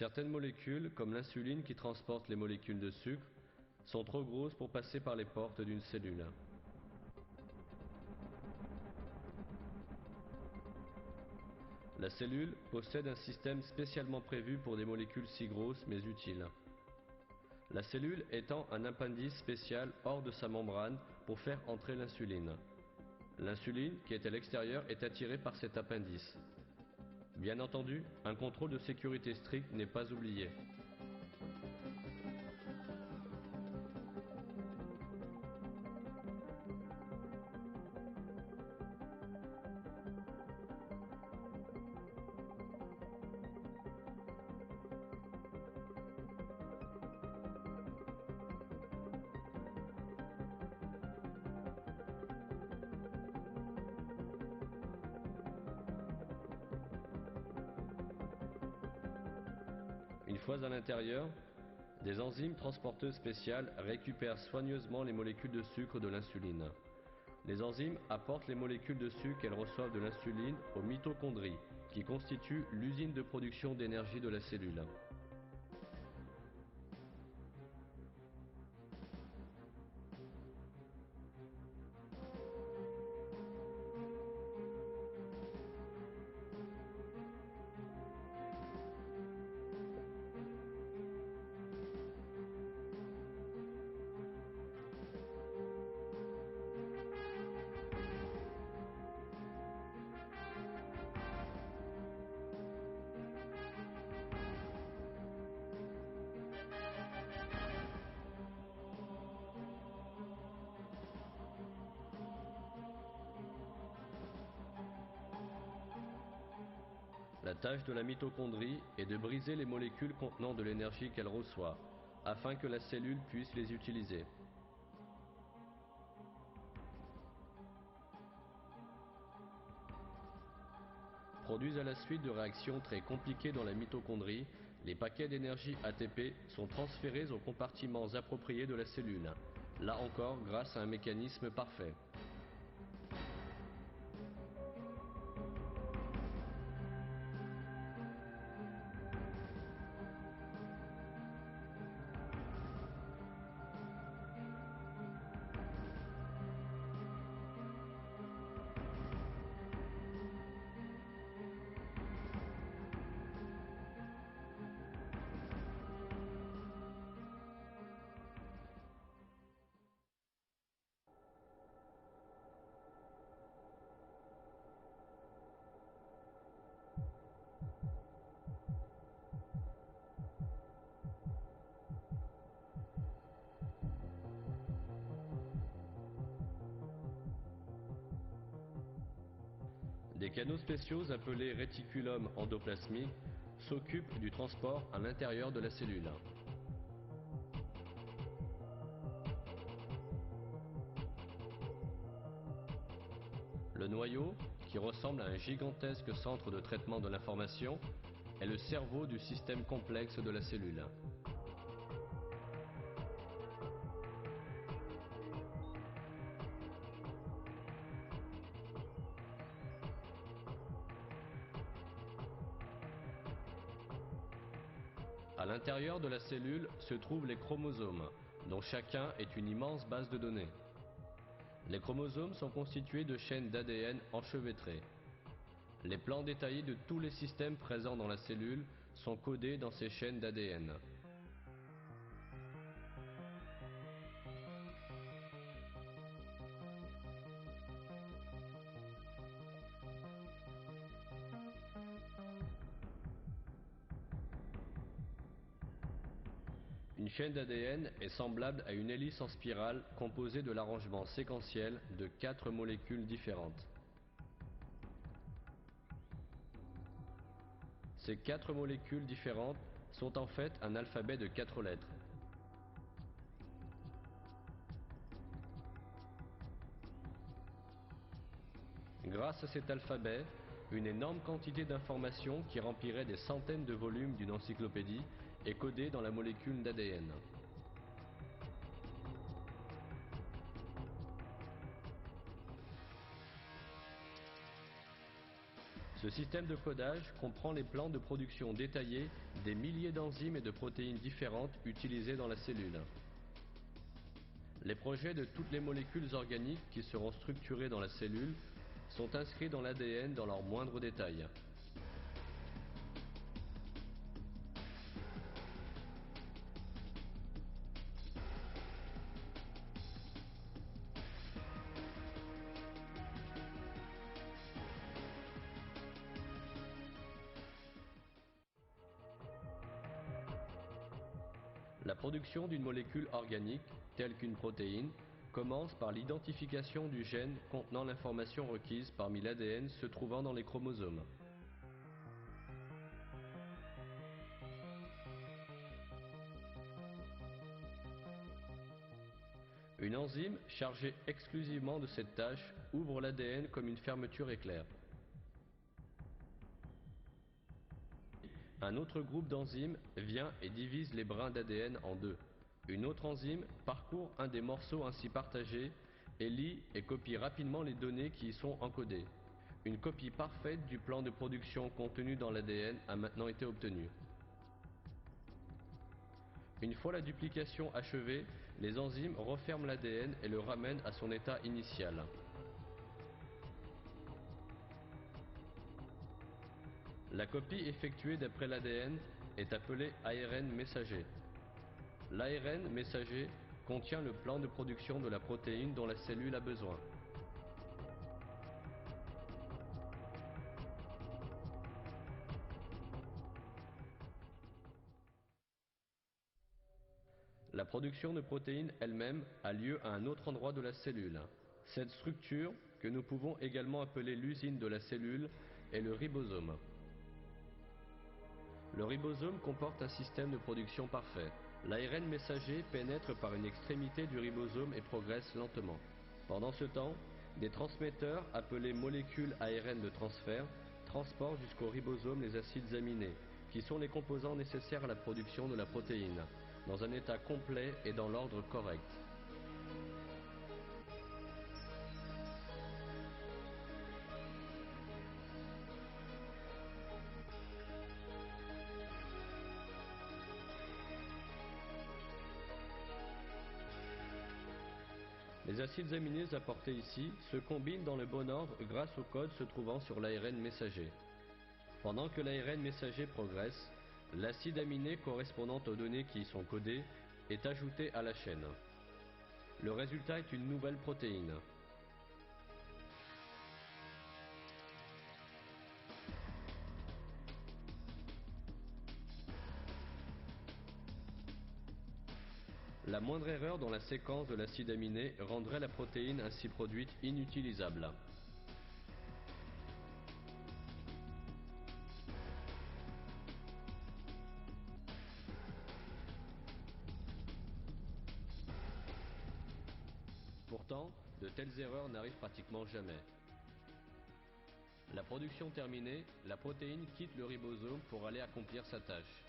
Certaines molécules, comme l'insuline qui transporte les molécules de sucre, sont trop grosses pour passer par les portes d'une cellule. La cellule possède un système spécialement prévu pour des molécules si grosses mais utiles. La cellule étend un appendice spécial hors de sa membrane pour faire entrer l'insuline. L'insuline, qui est à l'extérieur, est attirée par cet appendice. Bien entendu, un contrôle de sécurité strict n'est pas oublié. Une fois à l'intérieur, des enzymes transporteuses spéciales récupèrent soigneusement les molécules de sucre de l'insuline. Les enzymes apportent les molécules de sucre qu'elles reçoivent de l'insuline aux mitochondries, qui constituent l'usine de production d'énergie de la cellule. La tâche de la mitochondrie est de briser les molécules contenant de l'énergie qu'elle reçoit, afin que la cellule puisse les utiliser. Produits à la suite de réactions très compliquées dans la mitochondrie, les paquets d'énergie ATP sont transférés aux compartiments appropriés de la cellule, là encore grâce à un mécanisme parfait. Des canaux spéciaux appelés réticulum endoplasmique s'occupent du transport à l'intérieur de la cellule. Le noyau, qui ressemble à un gigantesque centre de traitement de l'information, est le cerveau du système complexe de la cellule. À l'intérieur de la cellule se trouvent les chromosomes, dont chacun est une immense base de données. Les chromosomes sont constitués de chaînes d'ADN enchevêtrées. Les plans détaillés de tous les systèmes présents dans la cellule sont codés dans ces chaînes d'ADN. Une chaîne d'ADN est semblable à une hélice en spirale composée de l'arrangement séquentiel de 4 molécules différentes. Ces 4 molécules différentes sont en fait un alphabet de 4 lettres. Grâce à cet alphabet, une énorme quantité d'informations qui remplirait des centaines de volumes d'une encyclopédie est codée dans la molécule d'ADN. Ce système de codage comprend les plans de production détaillés des milliers d'enzymes et de protéines différentes utilisées dans la cellule. Les projets de toutes les molécules organiques qui seront structurées dans la cellule sont inscrits dans l'ADN dans leurs moindres détails. La production d'une molécule organique, telle qu'une protéine, commence par l'identification du gène contenant l'information requise parmi l'ADN se trouvant dans les chromosomes. Une enzyme chargée exclusivement de cette tâche ouvre l'ADN comme une fermeture éclair. Un autre groupe d'enzymes vient et divise les brins d'ADN en deux. Une autre enzyme parcourt un des morceaux ainsi partagés et lit et copie rapidement les données qui y sont encodées. Une copie parfaite du plan de production contenu dans l'ADN a maintenant été obtenue. Une fois la duplication achevée, les enzymes referment l'ADN et le ramènent à son état initial. La copie effectuée d'après l'ADN est appelée ARN messager. L'ARN messager contient le plan de production de la protéine dont la cellule a besoin. La production de protéines elle-même a lieu à un autre endroit de la cellule. Cette structure, que nous pouvons également appeler l'usine de la cellule, est le ribosome. Le ribosome comporte un système de production parfait. L'ARN messager pénètre par une extrémité du ribosome et progresse lentement. Pendant ce temps, des transmetteurs, appelés molécules ARN de transfert, transportent jusqu'au ribosome les acides aminés, qui sont les composants nécessaires à la production de la protéine, dans un état complet et dans l'ordre correct. Les acides aminés apportés ici se combinent dans le bon ordre grâce au code se trouvant sur l'ARN messager. Pendant que l'ARN messager progresse, l'acide aminé correspondant aux données qui y sont codées est ajouté à la chaîne. Le résultat est une nouvelle protéine. La moindre erreur dans la séquence de l'acide aminé rendrait la protéine ainsi produite inutilisable. Pourtant, de telles erreurs n'arrivent pratiquement jamais. La production terminée, la protéine quitte le ribosome pour aller accomplir sa tâche.